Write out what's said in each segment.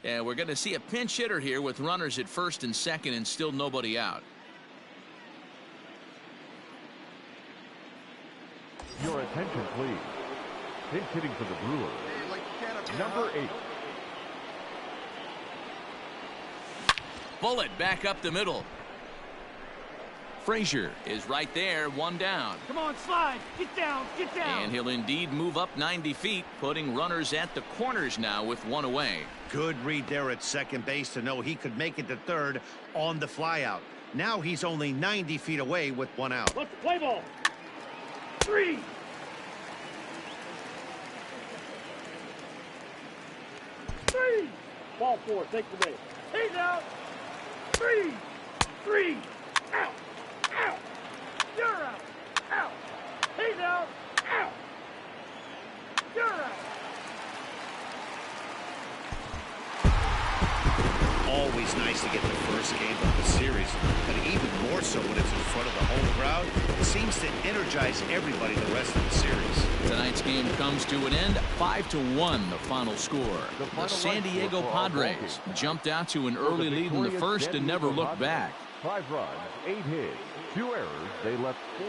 And we're going to see a pinch hitter here with runners at first and second and still nobody out. Your attention, please. Pinch hitting for the Brewers, number 8. Bullet back up the middle. Frazier is right there, one down. Come on, slide. Get down, get down. And he'll indeed move up 90 feet, putting runners at the corners now with one away. Good read there at second base to know he could make it to third on the flyout. Now he's only 90 feet away with one out. Let's play ball. 3. Ball 4, take the base. He's out. 3. Out. Out. You're out. Out. He's out. Out. You're out. Always nice to get the first game of the series, but even more so when it's in front of the home crowd. It seems to energize everybody the rest of the series. Tonight's game comes to an end, 5-1 the final score. The San Diego Padres jumped out to an early lead in the first and never looked back. 5 runs, 8 hits, 2 errors. They left 4.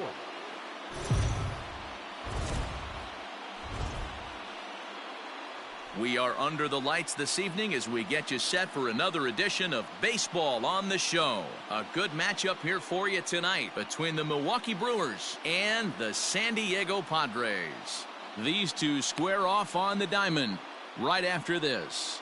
We are under the lights this evening as we get you set for another edition of Baseball on the Show. A good matchup here for you tonight between the Milwaukee Brewers and the San Diego Padres. These two square off on the diamond right after this.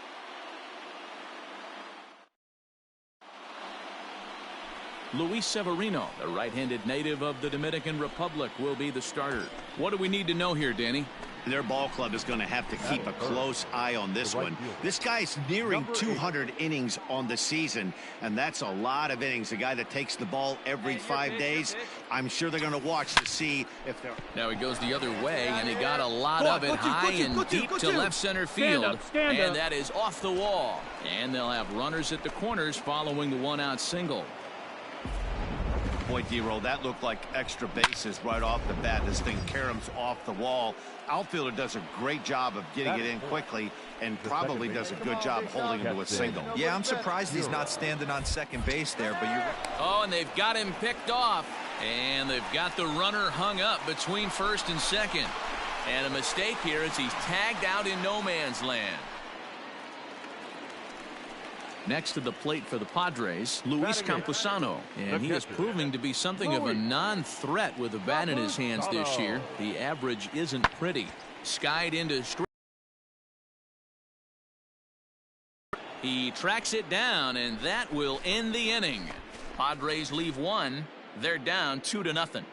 Luis Severino, the right-handed native of the Dominican Republic, will be the starter. What do we need to know here, Danny? Their ball club is going to have to keep a close eye on this one. This guy's nearing 200 innings on the season, and that's a lot of innings. A guy that takes the ball every 5 days. I'm sure they're going to watch to see if they're... Now he goes the other way, and he got a lot of it high and deep to left center field. And that is off the wall. And they'll have runners at the corners following the one-out single. Boy, D-Roll, that looked like extra bases right off the bat. This thing caroms off the wall. Outfielder does a great job of getting it in quickly and probably does a good job holding him to a single. Yeah, I'm surprised he's not standing on second base there, but you're... Oh, and they've got him picked off. And they've got the runner hung up between first and second. And a mistake here as he's tagged out in no man's land. Next to the plate for the Padres, Luis Campusano, and he is proving to be something of a non-threat with the bat in his hands this year. The average isn't pretty. Skied into straight. He tracks it down, and that will end the inning. Padres leave one. They're down 2-0.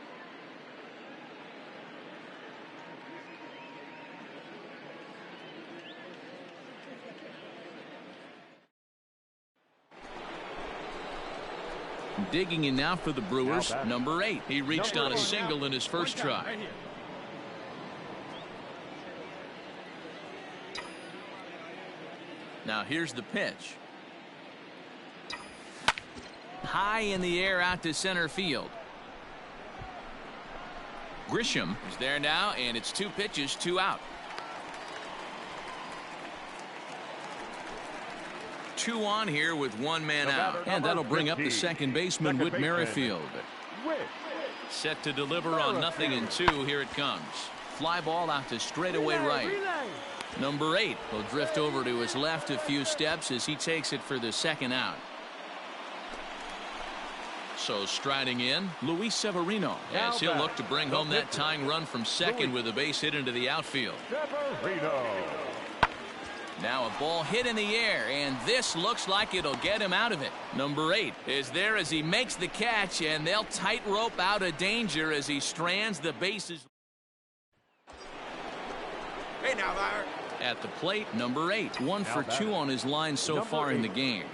Digging in now for the Brewers, number 8. He reached on a single in his first try. Now here's the pitch. High in the air out to center field. Grisham is there now, and it's 2 pitches, 2 out. 2 on here with 1 man out. And that'll bring up the second baseman, Whit Merrifield. Set to deliver on 0-2. Here it comes. Fly ball out to straightaway right. Number 8 will drift over to his left a few steps as he takes it for the second out. So striding in, Luis Severino, as he'll look to bring home that tying run from second with a base hit into the outfield. Now a ball hit in the air, and this looks like it'll get him out of it. Number 8 is there as he makes the catch, and they'll tightrope out of danger as he strands the bases. Hey now, Barrett. At the plate, number 8, 1 for 2 on his line so far in the game.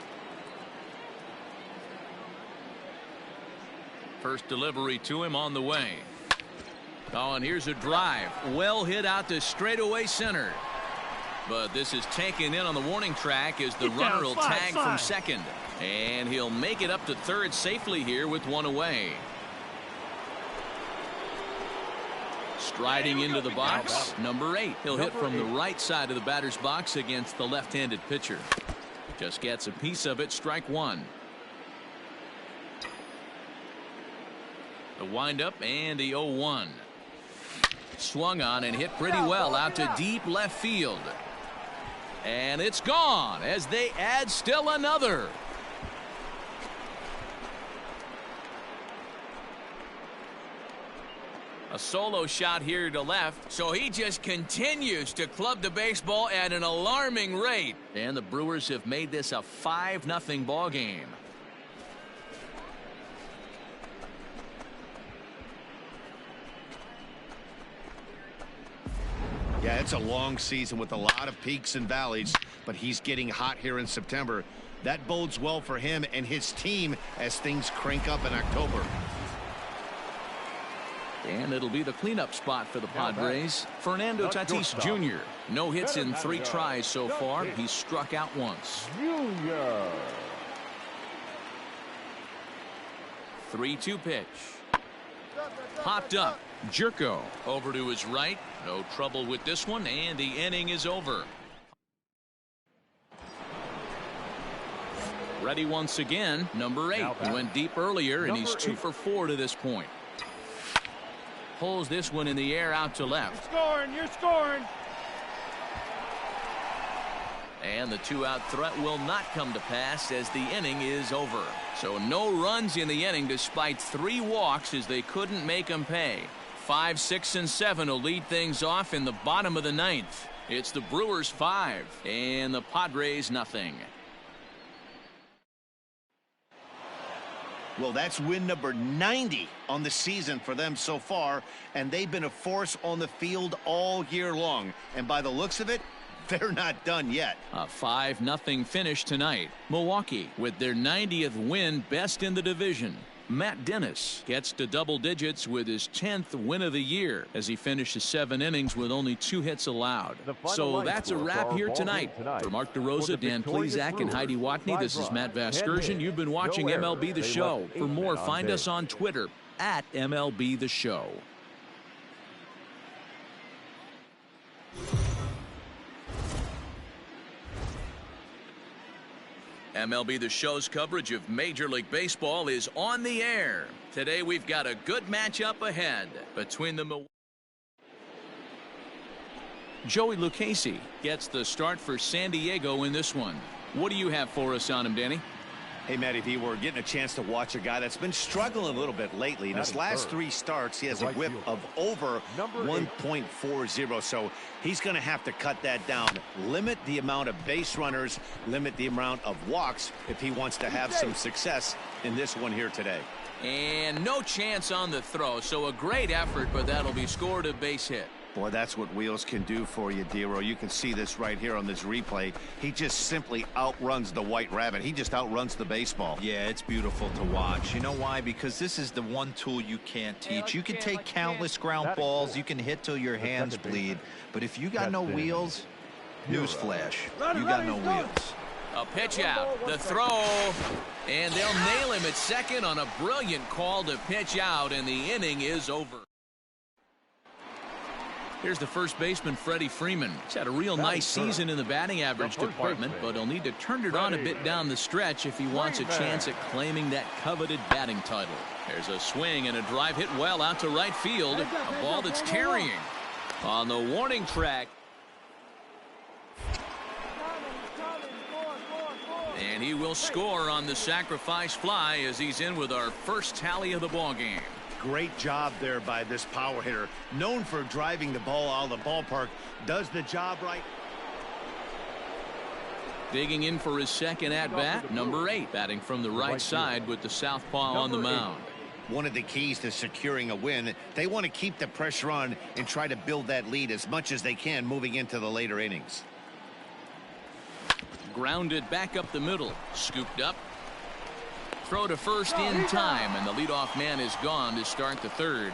First delivery to him on the way. Oh, and here's a drive. Well hit out to straightaway center. But this is taken in on the warning track as the runner will tag from second. And he'll make it up to third safely here with 1 away. Striding into the box, number 8. He'll hit from the right side of the batter's box against the left-handed pitcher. Just gets a piece of it. Strike one. The windup and the 0-1. Swung on and hit pretty well out to deep left field. And it's gone as they add still another. A solo shot here to left, so he just continues to club the baseball at an alarming rate. And the Brewers have made this a 5-0 ball game. Yeah, it's a long season with a lot of peaks and valleys, but he's getting hot here in September. That bodes well for him and his team as things crank up in October. And it'll be the cleanup spot for the Padres. Fernando Tatis Jr. No hits in 3 tries so far. He's struck out once. Junior. 3-2 pitch. Popped up. Jerko over to his right. No trouble with this one, and the inning is over. Ready once again. Number 8. He went deep earlier, and he's 2 for 4 to this point. Pulls this one in the air out to left. You're scoring. And the 2-out threat will not come to pass as the inning is over. So no runs in the inning despite 3 walks as they couldn't make them pay. 5, 6, and 7 will lead things off in the bottom of the 9th. It's the Brewers 5 and the Padres nothing. Well, that's win number 90 on the season for them so far, and they've been a force on the field all year long. And by the looks of it, they're not done yet. A 5-0 finish tonight. Milwaukee with their 90th win, best in the division. Matt Dennis gets to double digits with his 10th win of the year as he finishes 7 innings with only 2 hits allowed. So that's a wrap here tonight. For Mark DeRosa, Dan Plesac, and Heidi Watney, this is Matt Vasgersian. You've been watching MLB The Show. For more, find us on Twitter at MLB The Show. MLB The Show's coverage of Major League Baseball is on the air. Today we've got a good matchup ahead between the Joey Lucasi gets the start for San Diego in this one. What do you have for us on him, Danny? Hey, Matty V, we're getting a chance to watch a guy that's been struggling a little bit lately. In his last 3 starts, he has a whip of over 1.40, so he's going to have to cut that down. Limit the amount of base runners, limit the amount of walks if he wants to have some success in this one here today. And no chance on the throw, so a great effort, but that'll be scored a base hit. Boy, that's what wheels can do for you, Dero. You can see this right here on this replay. He just simply outruns the white rabbit. He just outruns the baseball. Yeah, it's beautiful to watch. You know why? Because this is the one tool you can't teach. You can take countless ground balls. You can hit till your hands bleed. But if you got no wheels, newsflash, you got no wheels. A pitch out, the throw, and they'll nail him at second on a brilliant call to pitch out, and the inning is over. Here's the first baseman, Freddie Freeman. He's had a real nice season in the batting average department, but he'll need to turn it on a bit down the stretch if he wants a chance at claiming that coveted batting title. There's a swing and a drive hit well out to right field. A ball that's carrying. On the warning track. And he will score on the sacrifice fly as he's in with our first tally of the ball game. Great job there by this power hitter. Known for driving the ball out of the ballpark. Does the job right. Digging in for his second at-bat, number 8, batting from the right side with the southpaw on the mound. One of the keys to securing a win, they want to keep the pressure on and try to build that lead as much as they can moving into the later innings. Grounded back up the middle, scooped up. Throw to first in time, and the leadoff man is gone to start the third.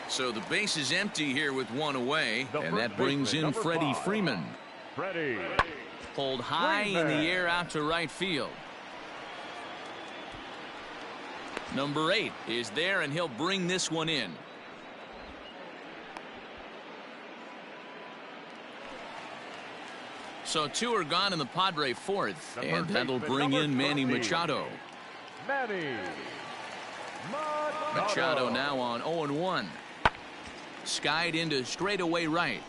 So the base is empty here with 1 away, and that brings in Freddie Freeman. Pulled high in the air out to right field. Number 8 is there, and he'll bring this one in. So 2 are gone in the Padre fourth, and that'll bring in Manny Machado. Machado now on 0-1. Skied into straightaway right.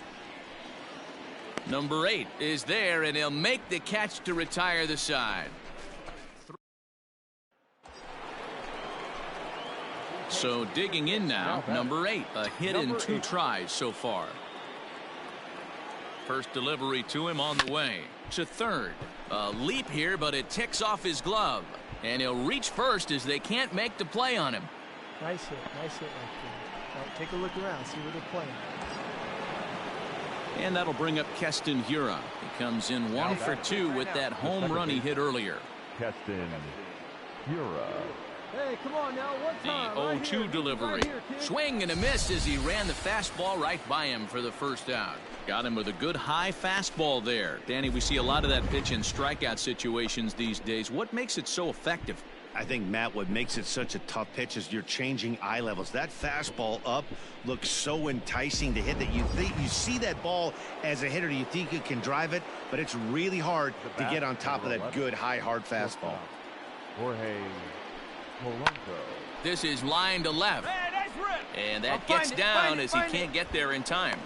Number 8 is there, and he'll make the catch to retire the side. So digging in now, number 8, a hit in 2 tries so far. First delivery to him on the way. To third. A leap here, but it ticks off his glove. And he'll reach first as they can't make the play on him. Nice hit right there. Now take a look around, see where they're playing. And that'll bring up Keston Hiura. He comes in 1 for 2 with that home run he hit earlier. Keston Hiura. Hey, come on now, one time. The 0-2 delivery. Swing and a miss as he ran the fastball right by him for the first out. Got him with a good high fastball there. Danny, we see a lot of that pitch in strikeout situations these days. What makes it so effective? I think, Matt, what makes it such a tough pitch is you're changing eye levels. That fastball up looks so enticing to hit that you think you see that ball as a hitter. You think you can drive it, but it's really hard to get on top of that good high hard fastball. Jorge Polanco. This is line to left. And that gets down as he can't get there in time.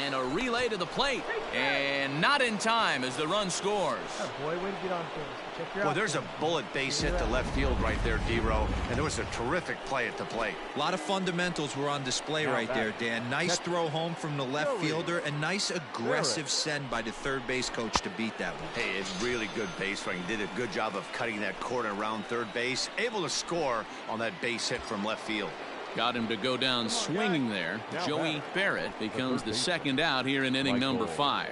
And a relay to the plate. And not in time as the run scores. Oh boy, way to get on first. Check your Well, there's a bullet base hit to left field right there, D-Row. And there was a terrific play at the plate. A lot of fundamentals were on display right there, Dan. Nice throw home from the left fielder, and nice aggressive send by the third base coach to beat that one. Hey, it's really good base running. Did a good job of cutting that corner around third base. Able to score on that base hit from left field. Got him to go down swinging there. Joey Barrett becomes the second out here in inning number 5.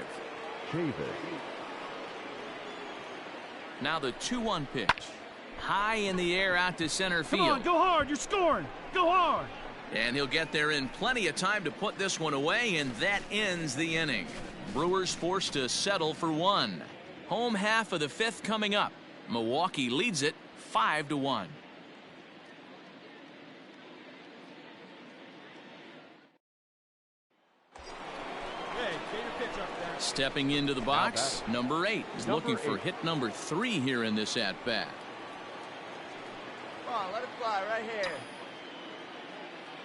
Now the 2-1 pitch. High in the air out to center field. Come on, go hard, you're scoring. Go hard. And he'll get there in plenty of time to put this one away, and that ends the inning. Brewers forced to settle for 1. Home half of the 5th coming up. Milwaukee leads it 5-1. Stepping into the box, number 8 is looking for hit number 3 here in this at-bat. Come on, let it fly right here.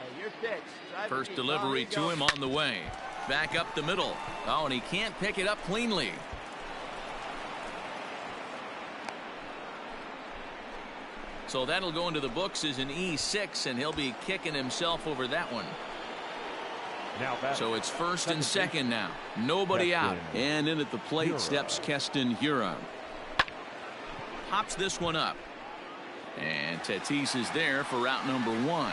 Hey, your pitch. First delivery to him on the way. Back up the middle. Oh, and he can't pick it up cleanly. So that'll go into the books as an E6, and he'll be kicking himself over that one. So it's first and second now. Nobody out. And in at the plate steps Keston Hiura. Hops this one up. And Tatis is there for route number 1.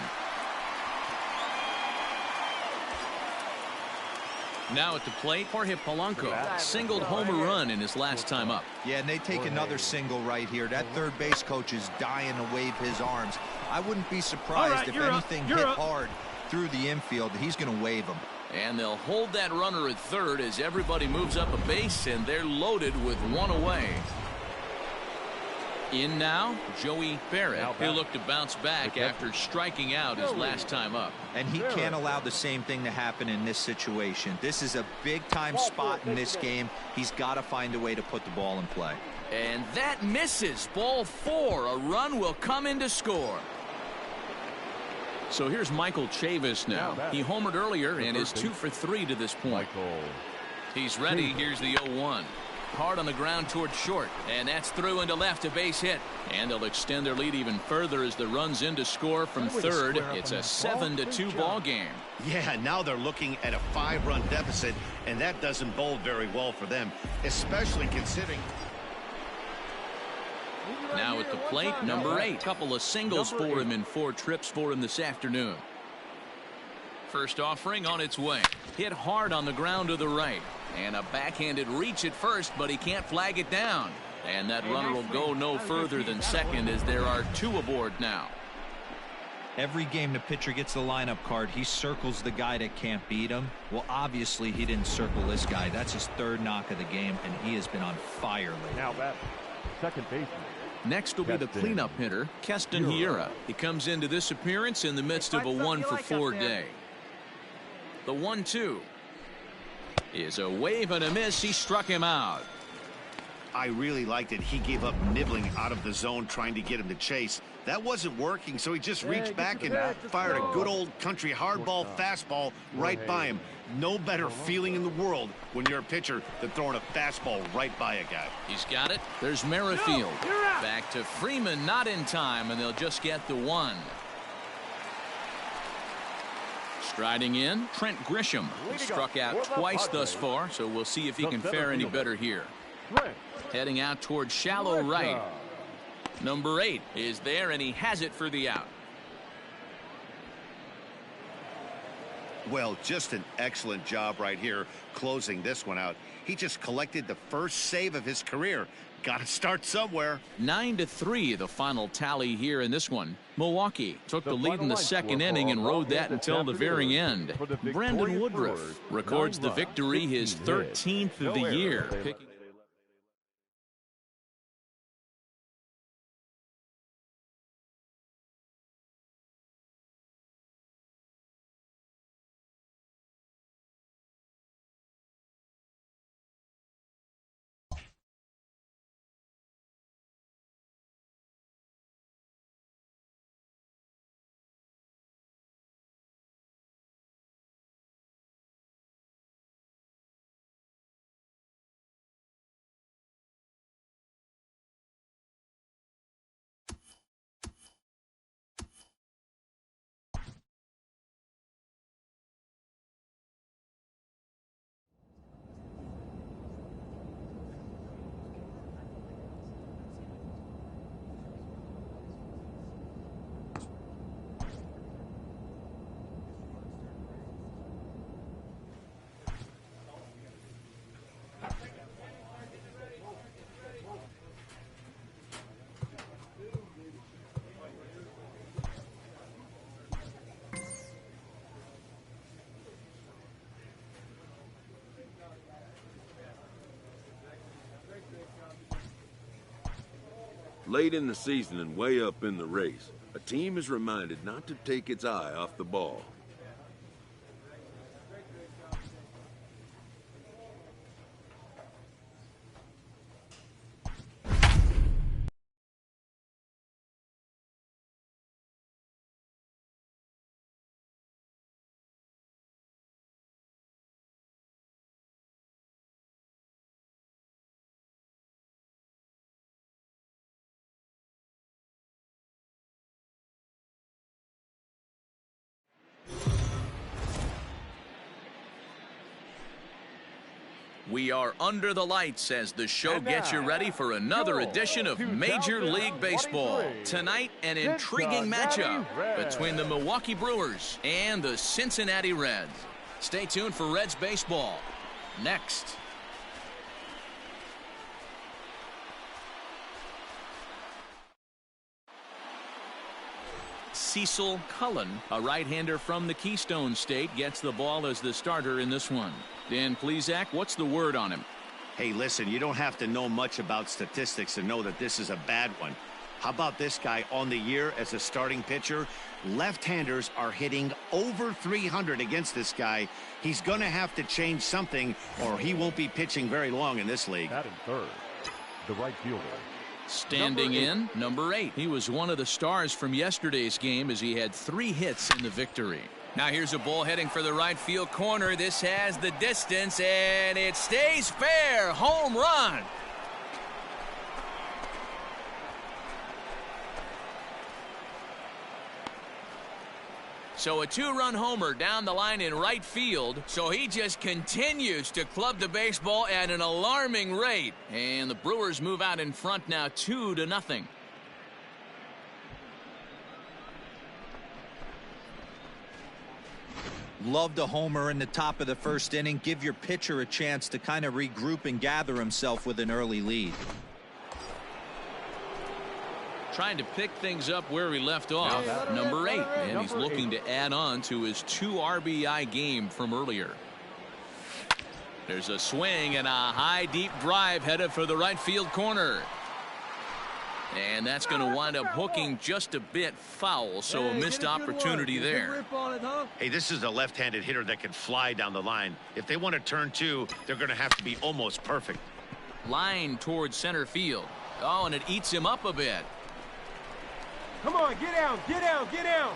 Now at the plate, Jorge Polanco singled homer run in his last time up. Yeah, and they take another single right here. That third base coach is dying to wave his arms. I wouldn't be surprised if anything hit hard through the infield. He's going to wave him. And they'll hold that runner at third as everybody moves up a base, and they're loaded with 1 away. In now, Joey Barrett. He'll look to bounce back after striking out his last time up. And he can't allow the same thing to happen in this situation. This is a big-time spot in this game. He's got to find a way to put the ball in play. And that misses. Ball 4. A run will come in to score. So here's Michael Chavis now. He homered earlier and is 2 for 3 to this point. He's ready. Here's the 0-1. Hard on the ground towards short, and that's through into left, a base hit. And they'll extend their lead even further as the run's in to score from third. It's a 7-2 ball game. Yeah, now they're looking at a 5-run deficit, and that doesn't bode very well for them, especially considering. Now at the plate, number 8. Couple of singles for him in 4 trips for him this afternoon. First offering on its way. Hit hard on the ground to the right. And a backhanded reach at first, but he can't flag it down. And that runner will go no further than second as there are 2 aboard now. Every game the pitcher gets the lineup card, he circles the guy that can't beat him. Well, obviously he didn't circle this guy. That's his 3rd knock of the game, and he has been on fire lately. Now back, second baseman. Next will be the cleanup hitter, Keston Hiura. He comes into this appearance in the midst of a 1 for 4 day. The 1-2. is a wave and a miss. He struck him out. I really liked it. He gave up nibbling out of the zone trying to get him to chase. That wasn't working, so he just reached back and fired a good old country hardball fastball right by him. No better feeling in the world when you're a pitcher than throwing a fastball right by a guy. He's got it. There's Merrifield. Back to Freeman, not in time, and they'll just get the one. Striding in, Trent Grisham. He struck out twice thus far, so we'll see if he can fare any better here. Heading out towards shallow right. Number 8 is there, and he has it for the out. Well, just an excellent job right here closing this one out. He just collected the first save of his career. Got to start somewhere. 9-3 the final tally here in this one. Milwaukee took the lead in the second inning and rode that until the very end. Brandon Woodruff records the victory, his 13th of the year. Late in the season and way up in the race, a team is reminded not to take its eye off the ball. We are under the lights as the show gets you ready for another edition of Major League Baseball. Tonight, an intriguing matchup between the Milwaukee Brewers and the Cincinnati Reds. Stay tuned for Reds baseball next. Cecil Cullen, a right-hander from the Keystone State, gets the ball as the starter in this one. Dan Plesac, what's the word on him? Hey, listen, you don't have to know much about statistics to know that this is a bad one. How about this guy on the year as a starting pitcher? Left-handers are hitting over 300 against this guy. He's going to have to change something or he won't be pitching very long in this league. Batting third, the right fielder. Standing in, number 8. He was one of the stars from yesterday's game as he had 3 hits in the victory. Now here's a ball heading for the right field corner. This has the distance, and it stays fair. Home run. So a 2-run homer down the line in right field. So he just continues to club the baseball at an alarming rate. And the Brewers move out in front now 2-0. Loved a homer in the top of the first inning. Give your pitcher a chance to kind of regroup and gather himself with an early lead. Trying to pick things up where he left off. Number 8, and he's looking to add on to his 2 RBI game from earlier. There's a swing and a high deep drive headed for the right field corner. And that's going to wind up hooking just a bit foul, so a missed opportunity there. Hey, this is a left-handed hitter that can fly down the line. If they want to turn two, they're going to have to be almost perfect. Line towards center field. Oh, and it eats him up a bit. Come on, get down, get down, get down.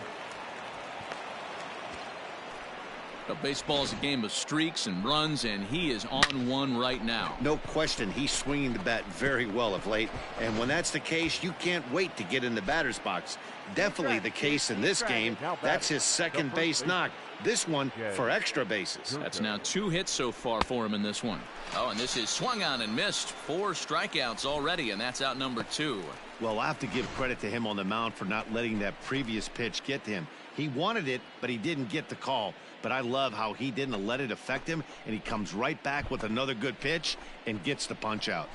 Baseball is a game of streaks and runs, and he is on one right now. No question, he's swinging the bat very well of late, and when that's the case, you can't wait to get in the batter's box. Definitely the case in this game. That's his second base knock. This one for extra bases. That's now 2 hits so far for him in this one. Oh, and this is swung on and missed. 4 strikeouts already, and that's out number 2. Well, I have to give credit to him on the mound for not letting that previous pitch get to him. He wanted it, but he didn't get the call. But I love how he didn't let it affect him, and he comes right back with another good pitch and gets the punch out.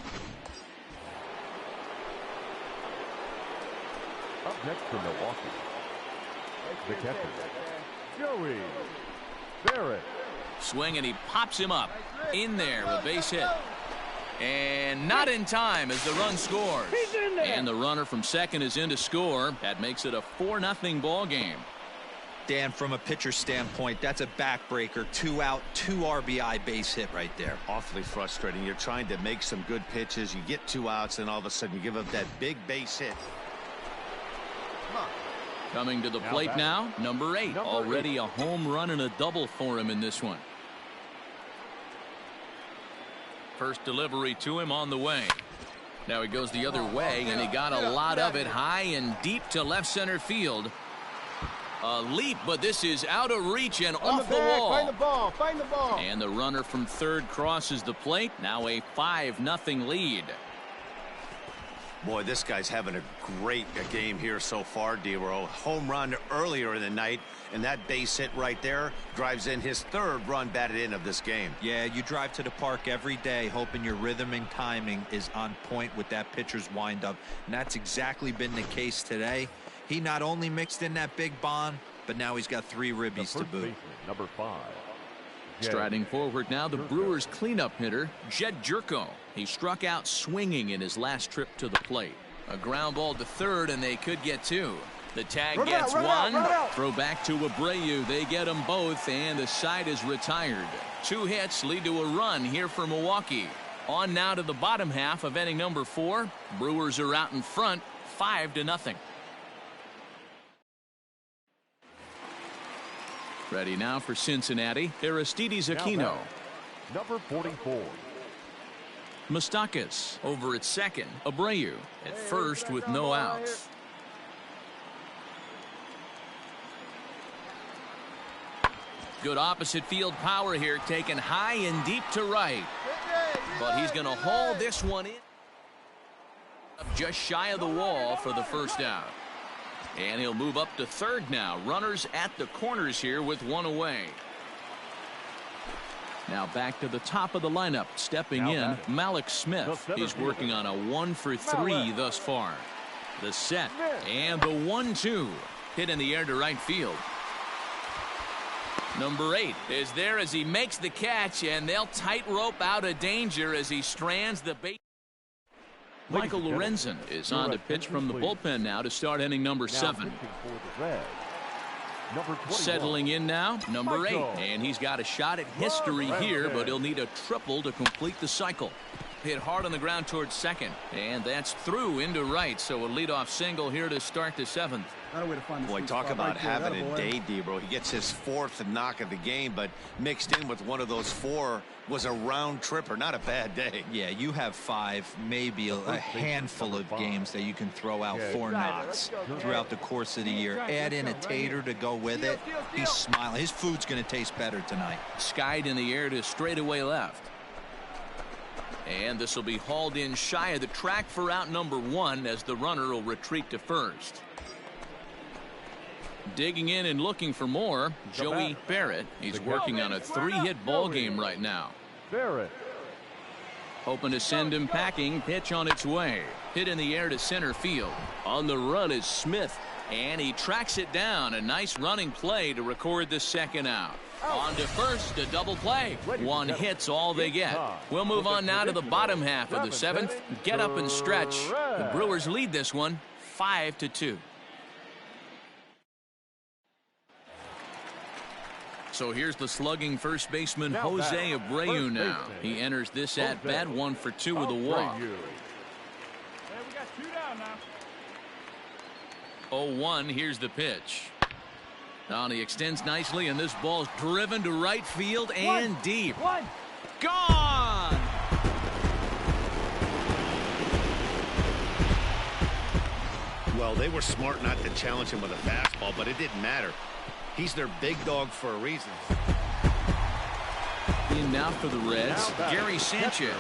Up next for Milwaukee, the catcher, Joey Barrett. Swing, and he pops him up. In there, a base hit. And not in time as the run scores. And the runner from second is in to score. That makes it a 4-0 ball game. Dan, from a pitcher standpoint, that's a backbreaker. 2 out, 2 RBI base hit right there. Awfully frustrating. You're trying to make some good pitches. You get 2 outs, and all of a sudden you give up that big base hit. Coming to the plate now, number 8. Already a home run and a double for him in this one. First delivery to him on the way. Now he goes the other way, and he got a lot of it high and deep to left center field. A leap, but this is out of reach and off the wall. Find the ball, find the ball. And the runner from third crosses the plate. Now a 5-0 lead. Boy, this guy's having a great game here so far, D-Row. Home run earlier in the night, and that base hit right there drives in his 3rd run batted in of this game. Yeah, you drive to the park every day hoping your rhythm and timing is on point with that pitcher's windup, and that's exactly been the case today. He not only mixed in that big bomb, but now he's got 3 ribbies to boot. Number 5. Striding forward now, the Brewers cleanup hitter, Jed Jerko. He struck out swinging in his last trip to the plate. A ground ball to third, and they could get 2. The tag gets 1. Throw back to Abreu. They get them both, and the side is retired. 2 hits lead to a run here for Milwaukee. On now to the bottom half of inning number 4. Brewers are out in front, 5-0. Ready now for Cincinnati, Aristides Aquino. Number 44. Moustakas over at second. Abreu at first with no outs. Good opposite field power here, taken high and deep to right. But he's going to haul this one in. Just shy of the wall for the first out. And he'll move up to third now. Runners at the corners here with 1 away. Now back to the top of the lineup. Stepping in, Malik Smith. He's working on a 1-for-3 thus far. The set and the 1-2. Hit in the air to right field. Number 8 is there as he makes the catch, and they'll tightrope out of danger as he strands the base. Michael Lorenzen is on to pitch from the bullpen now to start inning number 7. Settling in now, number 8. And he's got a shot at history here, but he'll need a triple to complete the cycle. Hit hard on the ground towards second, and that's through into right, so a leadoff single here to start the 7th. Boy, talk about having a day, D-Bro. He gets his 4th knock of the game, but mixed in with one of those 4 was a round tripper. Not a bad day. Yeah, you have 5, maybe a handful of games that you can throw out 4 knocks throughout the course of the year. Add in a tater to go with it. He's smiling. His food's going to taste better tonight. Skied in the air to straightaway left. And this will be hauled in shy of the track for out number 1 as the runner will retreat to first. Digging in and looking for more, Joey Barrett. He's working on a 3-hit ball game right now. Barrett. Hoping to send him packing. Pitch on its way. Hit in the air to center field. On the run is Smith, and he tracks it down. A nice running play to record the 2nd out. On to first, a double play. One hit's all they get. We'll move on now to the bottom half of the seventh. Get up and stretch. The Brewers lead this one 5-2. So here's the slugging first baseman Jose Abreu now. He enters this at bat 1 for 2 with a walk. We got 2 down now. 0-1, here's the pitch. Now he extends nicely, and this ball's driven to right field and deep. Gone! Well, they were smart not to challenge him with a fastball, but it didn't matter. He's their big dog for a reason. In now for the Reds, Gary Sanchez.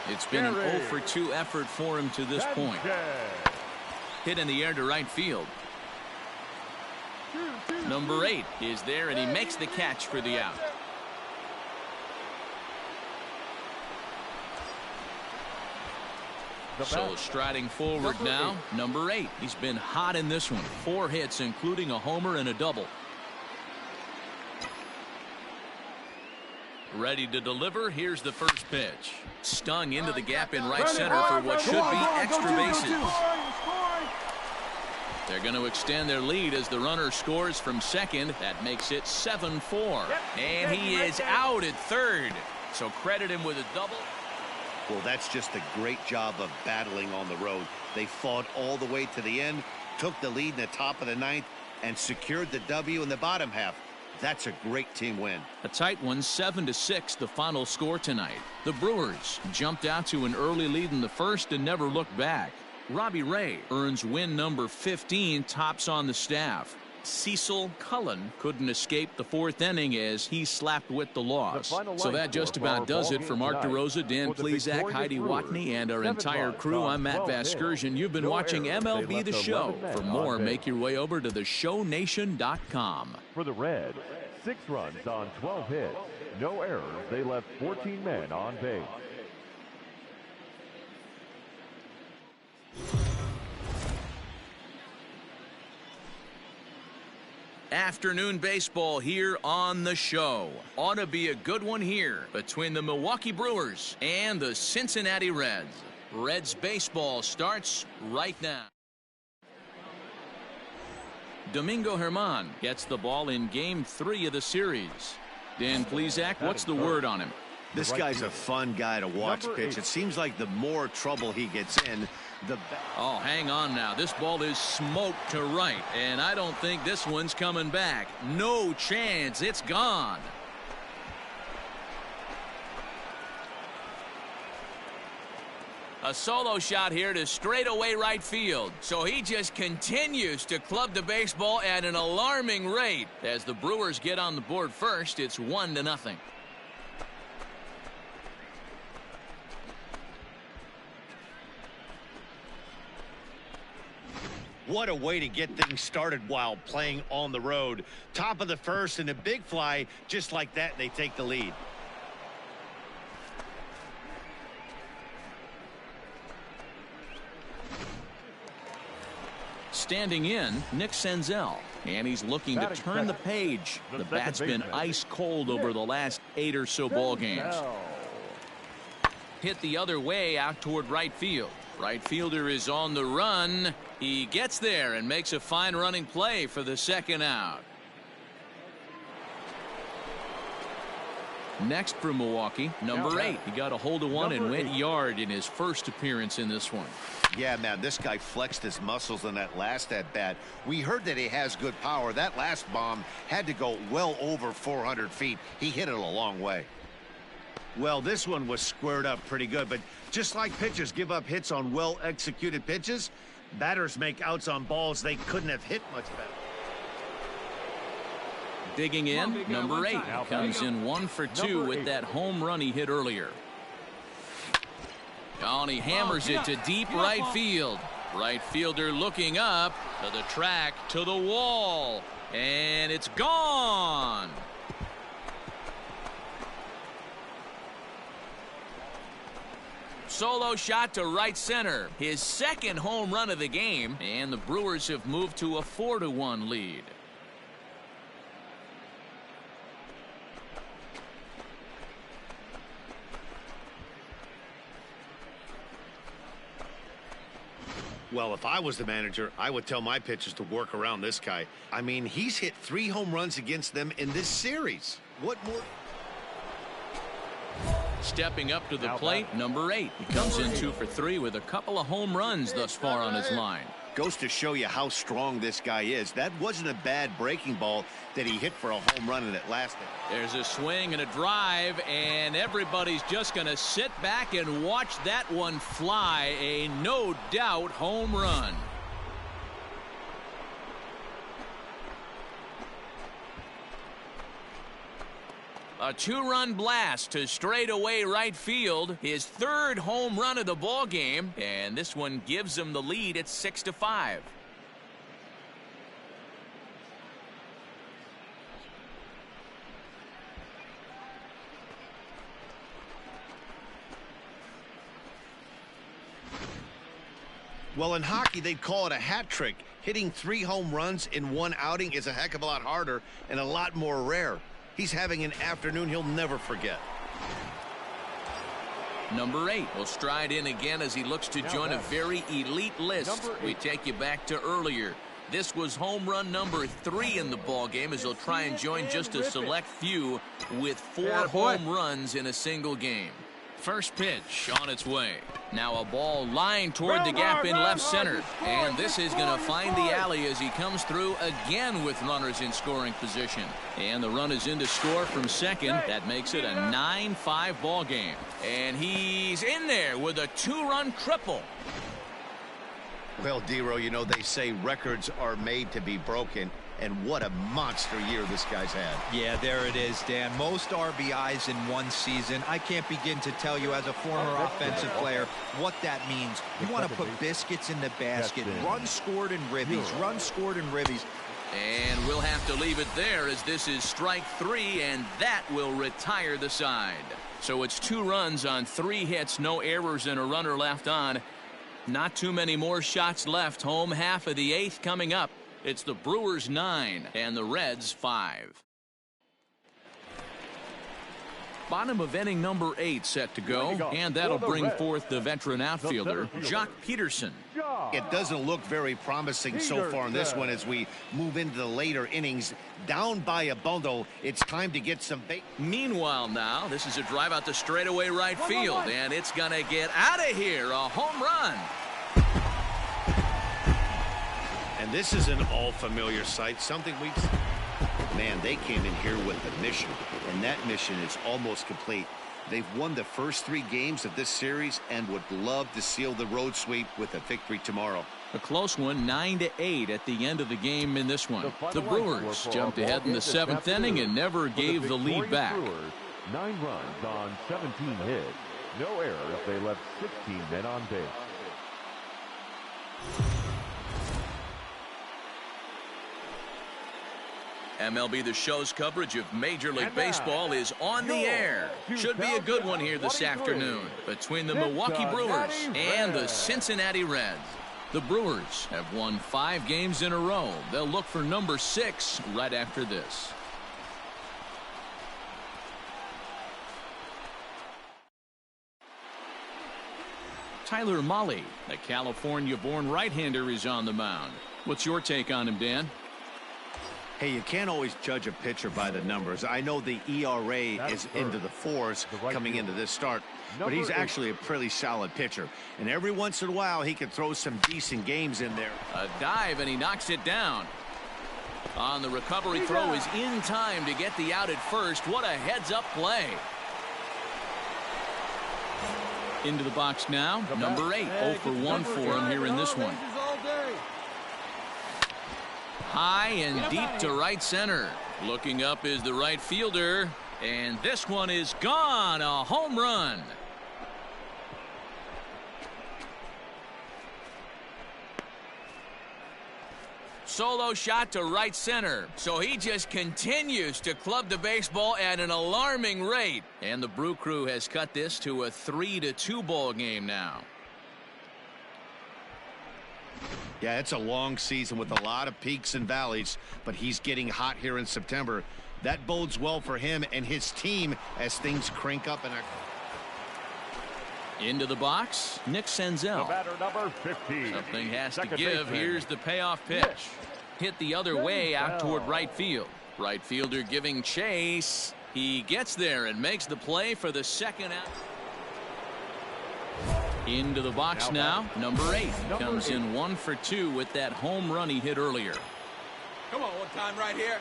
It's been an 0 for 2 effort for him to this point. Hit in the air to right field. Number 8 is there, and he makes the catch for the out. So striding forward now, number 8. He's been hot in this one. 4 hits, including a homer and a double. Ready to deliver. Here's the first pitch. Stung into the gap in right center for what should be extra bases. They're going to extend their lead as the runner scores from second. That makes it 7-4. And he is out at third. So credit him with a double. Well, that's just a great job of battling on the road. They fought all the way to the end, took the lead in the top of the 9th, and secured the W in the bottom half. That's a great team win. A tight one, 7-6, the final score tonight. The Brewers jumped out to an early lead in the first and never looked back. Robbie Ray earns win number 15, tops on the staff. Cecil Cullen couldn't escape the 4th inning as he slapped with the loss. So that just about does it for Mark DeRosa, Dan Plesac, Heidi Watney, and our entire crew. I'm Matt Vasgersian. You've been watching MLB The Show. For more, make your way over to theshownation.com. For the Reds, 6 runs on 12 hits. No errors. They left 14 men on base. Afternoon baseball here on the show. Ought to be a good one here between the Milwaukee Brewers and the Cincinnati Reds. Reds baseball starts right now. Domingo Germán gets the ball in Game 3 of the series. Dan Plesac, what's the word on him? This guy's a fun guy to watch pitch. It seems like the more trouble he gets in, the better. Oh, hang on now. This ball is smoked to right, and I don't think this one's coming back. No chance. It's gone. A solo shot here to straightaway right field. So he just continues to club the baseball at an alarming rate. As the Brewers get on the board first, it's 1-0. What a way to get things started while playing on the road. Top of the first and a big fly. Just like that, they take the lead. Standing in, Nick Senzel. And he's looking to turn the page. The bat's been ice cold over the last 8 or so ball games. Hit the other way out toward right field. Right fielder is on the run. He gets there and makes a fine running play for the second out. Next for Milwaukee, number 8. He got a hold of one and went yard in his first appearance in this one. Yeah, man, this guy flexed his muscles in that last at-bat. We heard that he has good power. That last bomb had to go well over 400 feet. He hit it a long way. Well, this one was squared up pretty good, but just like pitchers give up hits on well-executed pitches, batters make outs on balls they couldn't have hit much better. Digging in, number 8 comes in 1 for 2 with that home run he hit earlier. Oh, and he hammers it to deep right field. Right fielder looking up to the track, to the wall, and it's gone. Solo shot to right center. His second home run of the game, and the Brewers have moved to a 4-1 lead. Well, if I was the manager, I would tell my pitchers to work around this guy. I mean, he's hit 3 home runs against them in this series. What more? Stepping up to the plate, number 8. He comes in 2 for 3 with a couple of home runs thus far on his line. Goes to show you how strong this guy is. That wasn't a bad breaking ball that he hit for a home run and it lasted. There's a swing and a drive, and everybody's just going to sit back and watch that one fly. A no-doubt home run. A 2-run blast to straightaway right field. His 3rd home run of the ball game, and this one gives him the lead at 6-5. Well, in hockey, they'd call it a hat trick. Hitting 3 home runs in 1 outing is a heck of a lot harder and a lot more rare. He's having an afternoon he'll never forget. Number 8 will stride in again as he looks to join a very elite list. We take you back to earlier. This was home run number 3 in the ball game as he'll try and join just a select few with 4 home runs in a single game. First pitch on its way. Now a ball lined toward the gap in left center. And this is going to find the alley as he comes through again with runners in scoring position. And the run is in to score from second. That makes it a 9-5 ball game. And he's in there with a 2-run triple. Well, Dero, you know, they say records are made to be broken. And what a monster year this guy's had. Yeah, there it is, Dan. Most RBIs in one season. I can't begin to tell you as a former offensive player what that means. You want to put biscuits in the basket. Runs scored in ribbies. Runs scored in ribbies. And we'll have to leave it there as this is strike 3, and that will retire the side. So it's 2 runs on 3 hits, no errors, and a runner left on. Not too many more shots left. Home half of the 8th coming up. It's the Brewers 9 and the Reds 5. Bottom of inning number 8 set to go, and that'll bring forth the veteran outfielder, Jock Peterson. It doesn't look very promising so far in this one as we move into the later innings. Down by a bundle, it's time to get some bait. Meanwhile now, this is a drive out to straightaway right field, and it's going to get out of here. A home run. And this is an all-familiar sight, something we've seen. Man, they came in here with a mission, and that mission is almost complete. They've won the first 3 games of this series and would love to seal the road sweep with a victory tomorrow. A close one, 9-8 at the end of the game in this one. The Brewers jumped ahead in the 7th inning and never gave the lead back. 9 runs on 17 hits. No errors. They left 16 men on base. MLB The Show's coverage of Major League Baseball is on the air. Should be a good one here this afternoon between the Milwaukee Brewers and the Cincinnati Reds. The Brewers have won 5 games in a row. They'll look for number 6 right after this. Tyler Mahle, a California-born right-hander, is on the mound. What's your take on him, Dan? Hey, you can't always judge a pitcher by the numbers. I know the ERA is into the 4s coming into this start, but he's actually a pretty solid pitcher. And every once in a while, he can throw some decent games in there. A dive, and he knocks it down. On the recovery throw is in time to get the out at first. What a heads-up play. Into the box now, number 8. 0 for 1 for him here in this one. High and deep to right center. Looking up is the right fielder, and this one is gone. A home run. Solo shot to right center. So he just continues to club the baseball at an alarming rate. And the Brew Crew has cut this to a 3-2 ball game now. Yeah, it's a long season with a lot of peaks and valleys, but he's getting hot here in September. That bodes well for him and his team as things crank up. Into the box, Nick Senzel. The batter, number 15. Something has to Second give. baseman. Here's the payoff pitch. Hit the other way out toward right field. Right fielder giving chase. He gets there and makes the play for the second out. Into the box now. Number 8 comes in 1 for 2 with that home run he hit earlier. Come on, one time right here.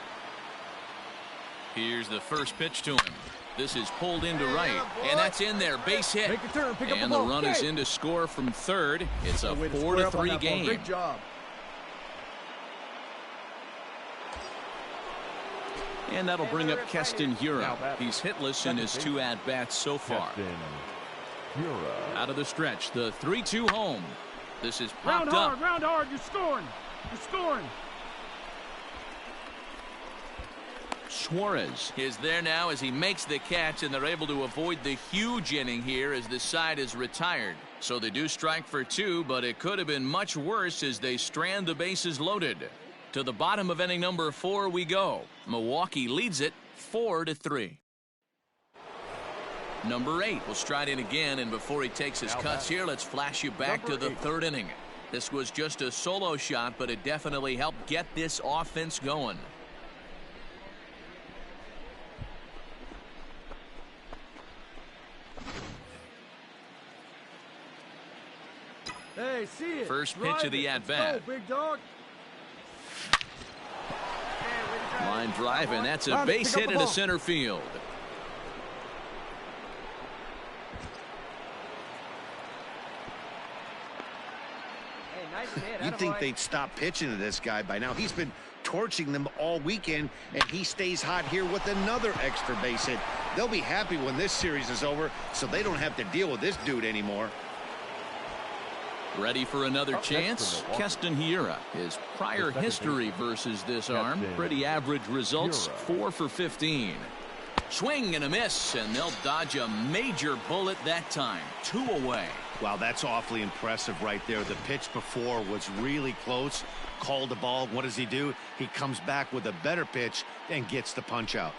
Here's the first pitch to him. This is pulled into right, and that's in there. Base hit. Make a turn, pick up And the the ball. run is in to score from third. It's a Way to square up on 4-3 that ball. game. Great job. And that'll bring up Keston Hura. He's hitless in his 2 at-bats so far. Keston Hura. Out of the stretch, the 3-2 home. This is popped up. Round hard, you're scoring. You're scoring. Suarez is there now as he makes the catch, and they're able to avoid the huge inning here as the side is retired. So they do strike for 2, but it could have been much worse as they strand the bases loaded. To the bottom of inning number 4 we go. Milwaukee leads it 4-3. Number 8 will stride in again, and before he takes his cuts here, let's flash you back to the 3rd inning. This was just a solo shot, but it definitely helped get this offense going. Hey, see it. First pitch Drive of the it. at-bat. Let's go, big dog. Line drive, and that's a base hit into center field. You'd think they'd stop pitching to this guy by now. He's been torching them all weekend, and he stays hot here with another extra base hit. They'll be happy when this series is over, so they don't have to deal with this dude anymore. Ready for another chance? Keston Hura. His prior history versus this arm, pretty average results, 4 for 15. Swing and a miss, and they'll dodge a major bullet that time. 2 away. Wow, that's awfully impressive right there. The pitch before was really close. Called the ball. What does he do? He comes back with a better pitch and gets the punch out.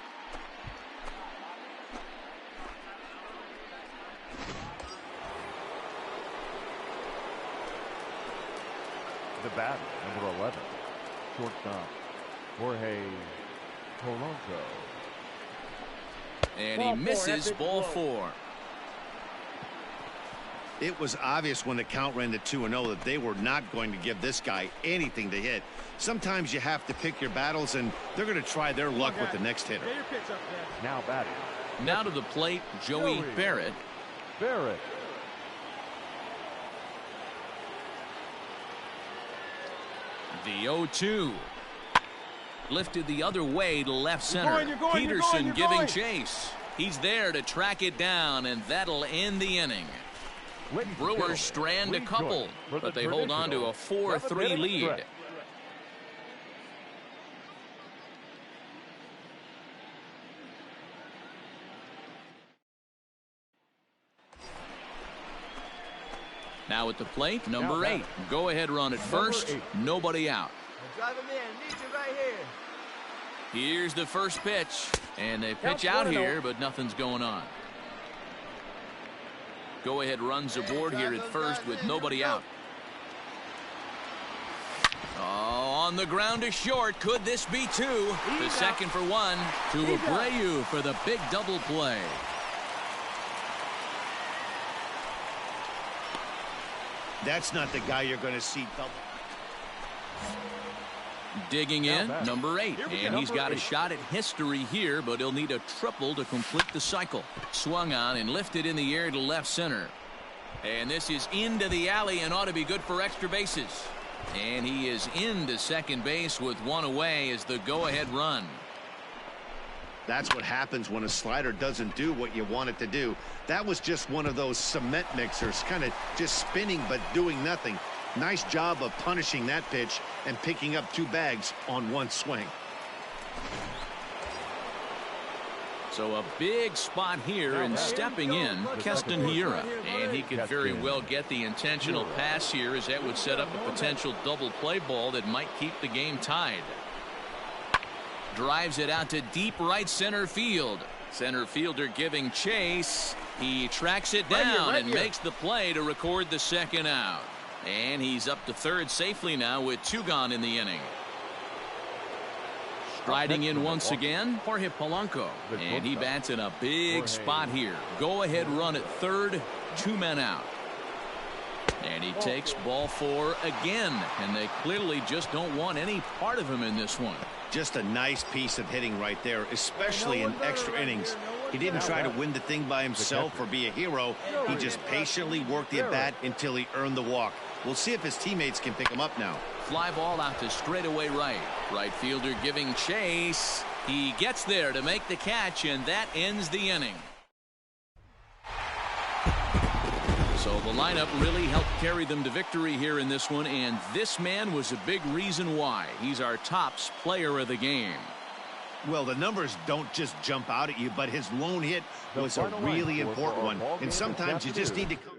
The batter, number 11. Shortstop, Jorge Polanco. And he misses ball 4. It was obvious when the count ran to 2-0 that they were not going to give this guy anything to hit. Sometimes you have to pick your battles, and they're going to try their luck with the next hitter. Now batting. Now to the plate, Joey Barrett. Barrett. The 0-2. Lifted the other way to left center. You're going, Peterson giving chase. He's there to track it down, and that'll end the inning. Brewers strand a couple, but they hold on to a 4-3 lead. Now at the plate, number 8. Go ahead run at first. Nobody out. Drive him in. Need you right here. Here's the first pitch, and they pitch out here, but nothing's going on. Go ahead runs aboard here at first with nobody out. Oh, on the ground to short. Could this be 2? The second for 1 to Abreu for the big double play. That's not the guy you're going to see double. Digging in, number 8, and he's got a shot at history here, but he'll need a triple to complete the cycle. Swung on and lifted in the air to left center. And this is into the alley and ought to be good for extra bases. And he is into second base with 1 away as the go-ahead run. That's what happens when a slider doesn't do what you want it to do. That was just one of those cement mixers, kind of just spinning but doing nothing. Nice job of punishing that pitch and picking up 2 bags on 1 swing. So a big spot here, and stepping in, Keston Hura. And he could very well get the intentional pass here, as that would set up a potential double play ball that might keep the game tied. Drives it out to deep right center field. Center fielder giving chase. He tracks it down and makes the play to record the second out. And he's up to third safely now with 2 gone in the inning. Striding in once again, Jorge Polanco. And he bats in a big spot here. Go-ahead run at third, 2 men out. And he takes ball 4 again. And they clearly just don't want any part of him in this one. Just a nice piece of hitting right there, especially in extra innings. He didn't try to win the thing by himself or be a hero. He just patiently worked the at-bat until he earned the walk. We'll see if his teammates can pick him up now. Fly ball out to straightaway right. Right fielder giving chase. He gets there to make the catch, and that ends the inning. So the lineup really helped carry them to victory here in this one, and this man was a big reason why. He's our tops player of the game. Well, the numbers don't just jump out at you, but his lone hit was a really important one, and sometimes you just need to come.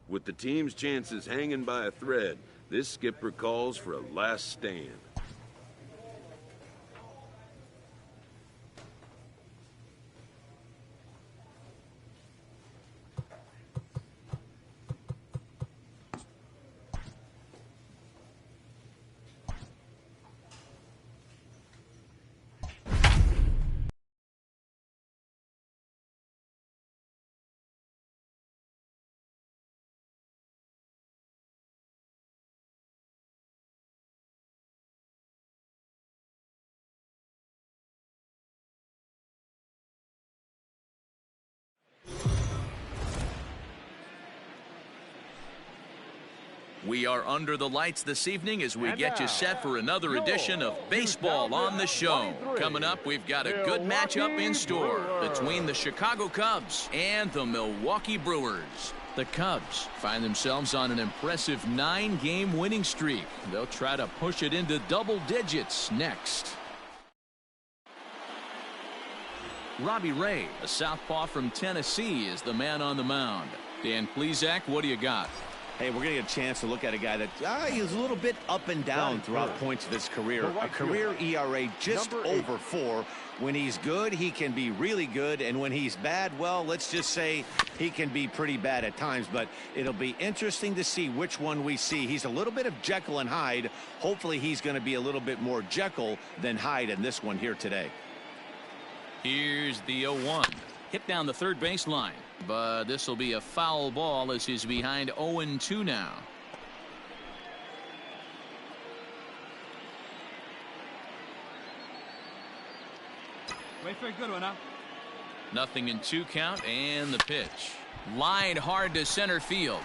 With the team's chances hanging by a thread, this skipper calls for a last stand. We are under the lights this evening as we get you set for another edition of Baseball on the Show. Coming up, we've got a good matchup in store between the Chicago Cubs and the Milwaukee Brewers. The Cubs find themselves on an impressive 9-game winning streak. They'll try to push it into double digits next. Robbie Ray, a southpaw from Tennessee, is the man on the mound. Dan Plesac, what do you got? Hey, we're going to get a chance to look at a guy that he's a little bit up and down throughout points of his career. A career ERA just over 4. When he's good, he can be really good. And when he's bad, well, let's just say he can be pretty bad at times. But it'll be interesting to see which one we see. He's a little bit of Jekyll and Hyde. Hopefully he's going to be a little bit more Jekyll than Hyde in this one here today. Here's the 0-1. Hit down the third baseline. But this will be a foul ball as he's behind 0-2 now. Wait for a good one now. Nothing in 2 count, and the pitch. Line hard to center field.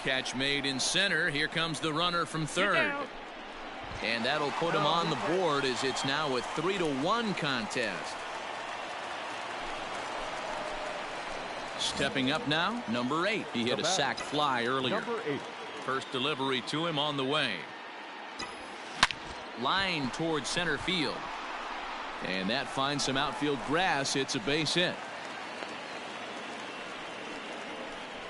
Catch made in center. Here comes the runner from third. And that'll put him on the board as it's now a 3-1 contest. Stepping up now, number 8. He hit a sac fly earlier. First delivery to him on the way. Line towards center field. And that finds some outfield grass. It's a base hit.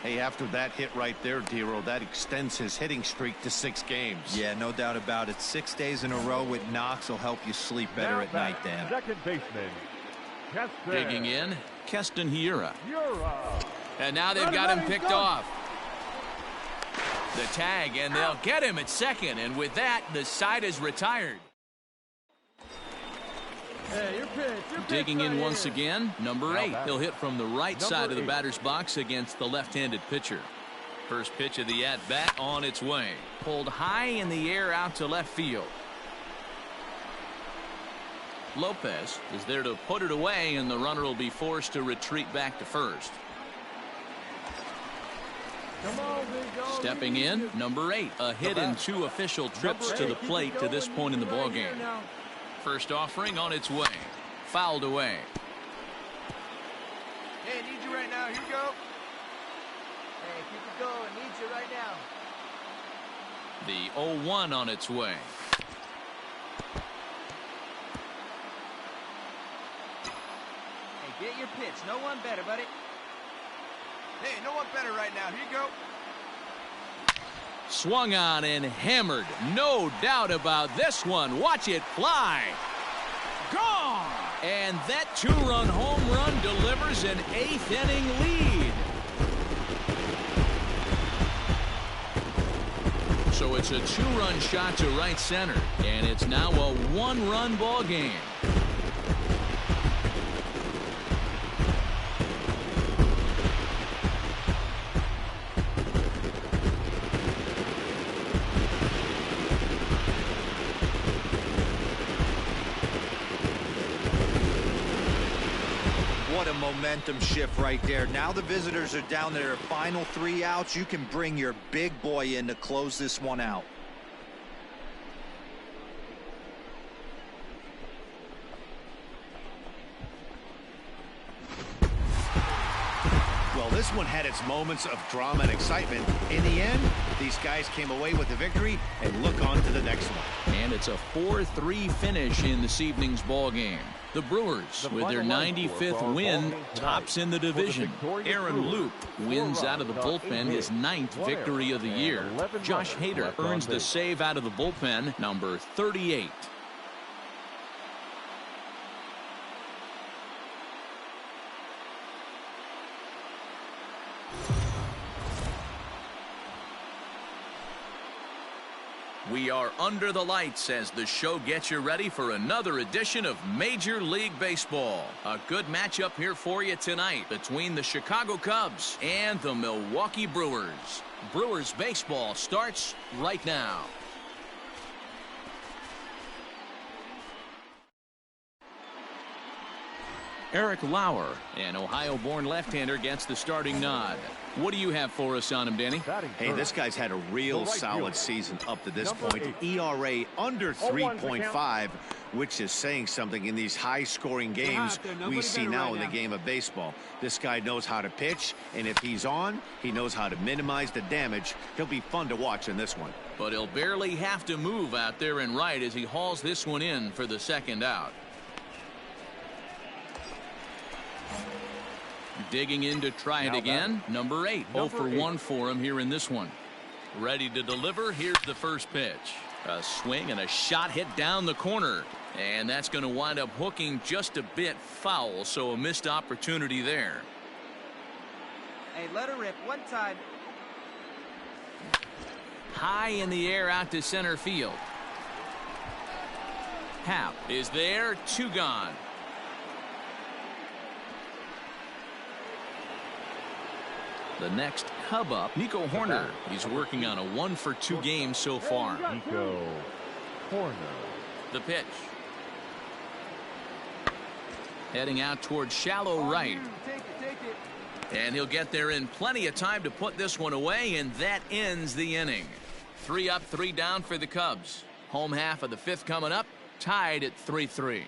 Hey, after that hit right there, Dero, that extends his hitting streak to 6 games. Yeah, no doubt about it. 6 days in a row with knocks will help you sleep better at night, Dan. Second baseman. Digging in, Keston Hiura. And now they've got him picked off. The tag, and they'll get him at second, and with that, the side is retired. Hey, your pitch. Digging in once again, number 8. He'll hit from the right side of the 8. batter's box against the left-handed pitcher. First pitch of the at-bat on its way. Pulled high in the air out to left field. Lopez is there to put it away, and the runner will be forced to retreat back to first. Come on, big dog. Stepping in, number 8. A hit in 2 official trips to the plate to this point in the ballgame. First offering on its way. Fouled away. Hey, I need you right now. Here you go. Hey, keep it going. Need you right now. The 0-1 on its way. Hey, get your pitch. No one better, buddy. Hey, no one better right now. Here you go. Swung on and hammered. No doubt about this one. Watch it fly. Gone! And that 2-run home run delivers an 8th inning lead. So it's a 2-run shot to right center, and it's now a 1-run ball game. What a momentum shift right there. Now the visitors are down to their final 3 outs. You can bring your big boy in to close this one out. Well, this one had its moments of drama and excitement. In the end, these guys came away with the victory and look on to the next one. And it's a 4-3 finish in this evening's ball game. The Brewers, with their 95th win, tops in the division. Aaron Loup wins out of the bullpen, his 9th victory of the year. Josh Hader earns the save out of the bullpen, number 38. We are under the lights as the show gets you ready for another edition of Major League Baseball. A good matchup here for you tonight between the Chicago Cubs and the Milwaukee Brewers. Brewers baseball starts right now. Eric Lauer, an Ohio-born left-hander, gets the starting nod. What do you have for us on him, Danny? Hey, this guy's had a real solid season up to this point. ERA under 3.5, which is saying something in these high-scoring games we see now in the game of baseball. This guy knows how to pitch, and if he's on, he knows how to minimize the damage. He'll be fun to watch in this one. But he'll barely have to move out there and right as he hauls this one in for the second out. Digging in to try it again. Number 8. 0 for 1 for him here in this one. Ready to deliver. Here's the first pitch. A swing and a shot hit down the corner. And that's going to wind up hooking just a bit foul. So a missed opportunity there. Hey, let her rip one time. High in the air out to center field. Happ is there. 2 gone. The next Cub up, Nico Horner. He's working on a 1 for 2 game so far. Nico Horner. The pitch. Heading out towards shallow right. Take it. And he'll get there in plenty of time to put this one away, and that ends the inning. 3 up, 3 down for the Cubs. Home half of the 5th coming up, tied at 3-3.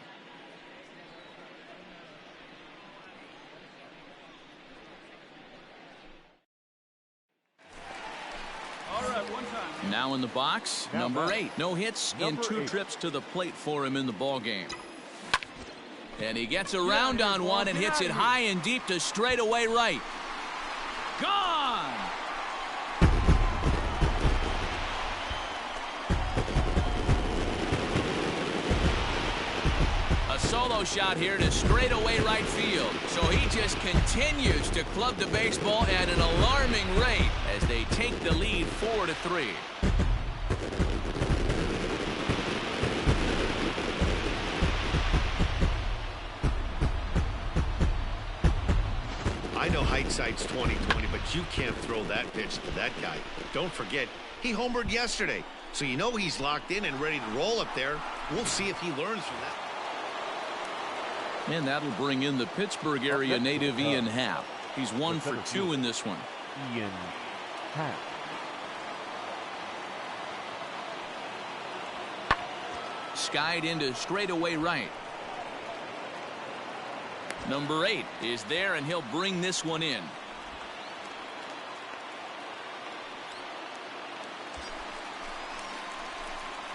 Now in the box, number 8. No hits in 2 trips to the plate for him in the ball game. And he gets around on one and hits it high and deep to straightaway right. Gone! A A solo shot here to straightaway right field. So he just continues to club the baseball at an alarming rate as they take the lead 4-3. I know hindsight's 20/20, but you can't throw that pitch to that guy. Don't forget, he homered yesterday. So you know he's locked in and ready to roll up there. We'll see if he learns from that. And that'll bring in the Pittsburgh area native Ian Happ. He's 1 for 2 in this one. Ian Happ. Skied into straightaway right. Number 8 is there, and he'll bring this one in.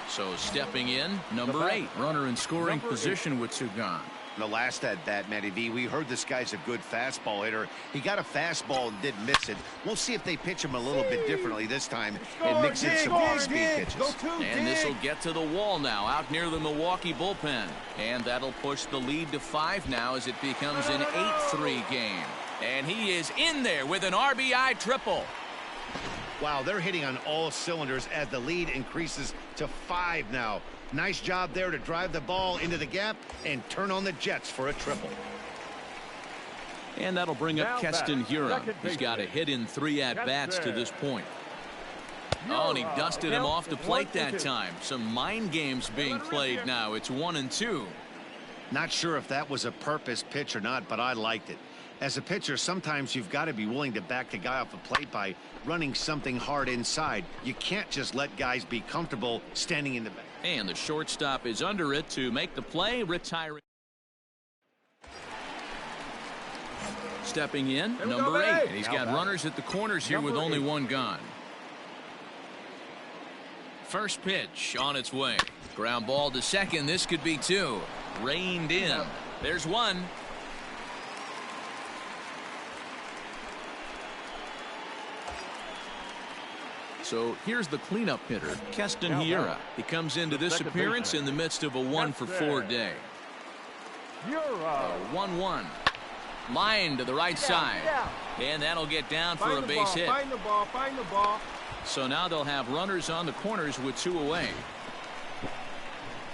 So stepping in, number 8, runner in scoring position with 2 gone. The last at bat, Matty V, we heard this guy's a good fastball hitter. He got a fastball and didn't miss it. We'll see if they pitch him a little bit differently this time and mix in some off-speed pitches. And this will get to the wall now out near the Milwaukee bullpen. And that'll push the lead to 5 now as it becomes an 8-3 game. And he is in there with an RBI triple. Wow, they're hitting on all cylinders as the lead increases to 5 now. Nice job there to drive the ball into the gap and turn on the Jets for a triple. And that'll bring up Keston Hiura. He's got a hit in 3 at-bats to this point. Oh, and he dusted him off the plate that time. Some mind games being played now. It's 1-2. Not sure if that was a purpose pitch or not, but I liked it. As a pitcher, sometimes you've got to be willing to back the guy off the plate by running something hard inside. You can't just let guys be comfortable standing in the back. And the shortstop is under it to make the play, retiring. Stepping in, number 8. And he's got runners at the corners here with only 1 gone. First pitch on its way. Ground ball to second. This could be 2. Reined in. There's 1. So here's the cleanup hitter, Keston Hiura. He comes into this appearance in the midst of a 1-for-4 day. 1-1. Line to the right side. And that'll get down for a base hit. Find the ball, find the ball. So now they'll have runners on the corners with 2 away.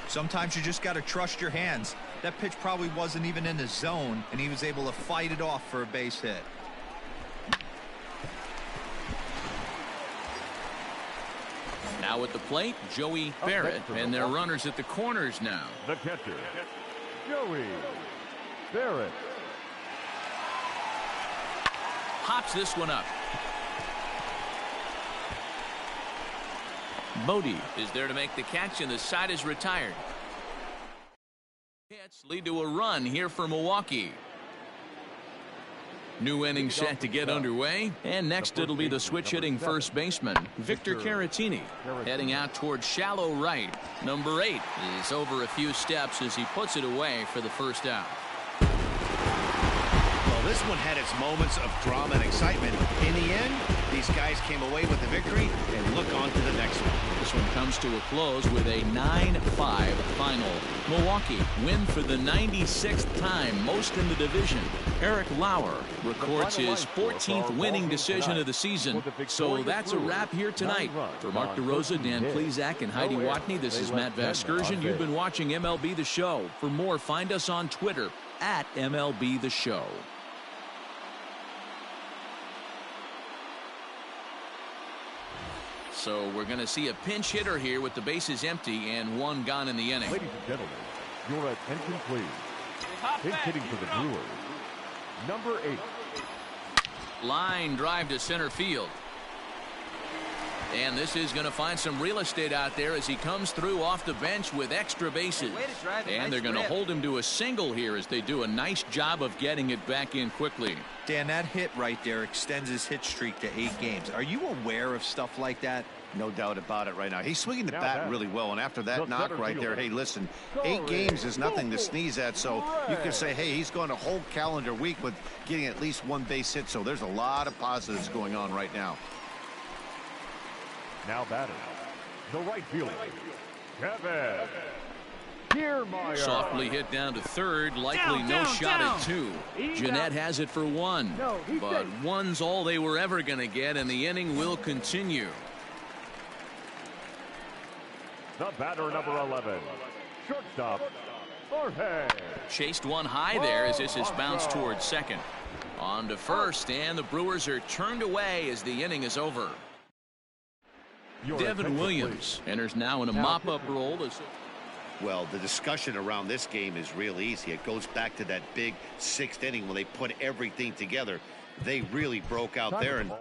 Sometimes you just got to trust your hands. That pitch probably wasn't even in the zone, and he was able to fight it off for a base hit. Now at the plate, Joey Barrett, and their runners at the corners now. The catcher, Joey Barrett. Hops this one up. Bodie is there to make the catch, and the side is retired. Hits lead to a run here for Milwaukee. New inning set to get underway, and next it'll be the switch-hitting first baseman, Victor Caratini, heading out towards shallow right. Number 8 is over a few steps as he puts it away for the first out. Well, this one had its moments of drama and excitement. In the end, these guys came away with the victory and look on to the next one. This one comes to a close with a 9-5 final. Milwaukee win for the 96th time, most in the division. Eric Lauer records his 14th winning decision of the season. So that's a wrap here tonight. For Mark DeRosa, Dan Plezak, and Heidi Watney, this is Matt Vasgersian. You've been watching MLB The Show. For more, find us on Twitter at MLB The Show. So we're going to see a pinch hitter here with the bases empty and 1 gone in the inning. Ladies and gentlemen, your attention please. Pinch hitting for the Brewers, number 8. Line drive to center field. And this is going to find some real estate out there as he comes through off the bench with extra bases. And they're going to hold him to a single here as they do a nice job of getting it back in quickly. Dan, that hit right there extends his hit streak to 8 games. Are you aware of stuff like that? No doubt about it right now. He's swinging the bat really well, and after that knock right there, hey, listen, 8 games is nothing to sneeze at, so you can say, hey, he's going a whole calendar week with getting at least 1 base hit, so there's a lot of positives going on right now. Now batting, the right fielder, Kevin Softly hit down to third, likely no shot at 2. Jeanette has it for 1, but 1's all they were ever going to get, and the inning will continue. The batter, number 11, shortstop, Barrett. Chased one high there as this is bounced towards second. On to first, and the Brewers are turned away as the inning is over. Devin Williams enters now in a mop-up role. Well, the discussion around this game is real easy. It goes back to that big 6th inning when they put everything together. They really broke out there and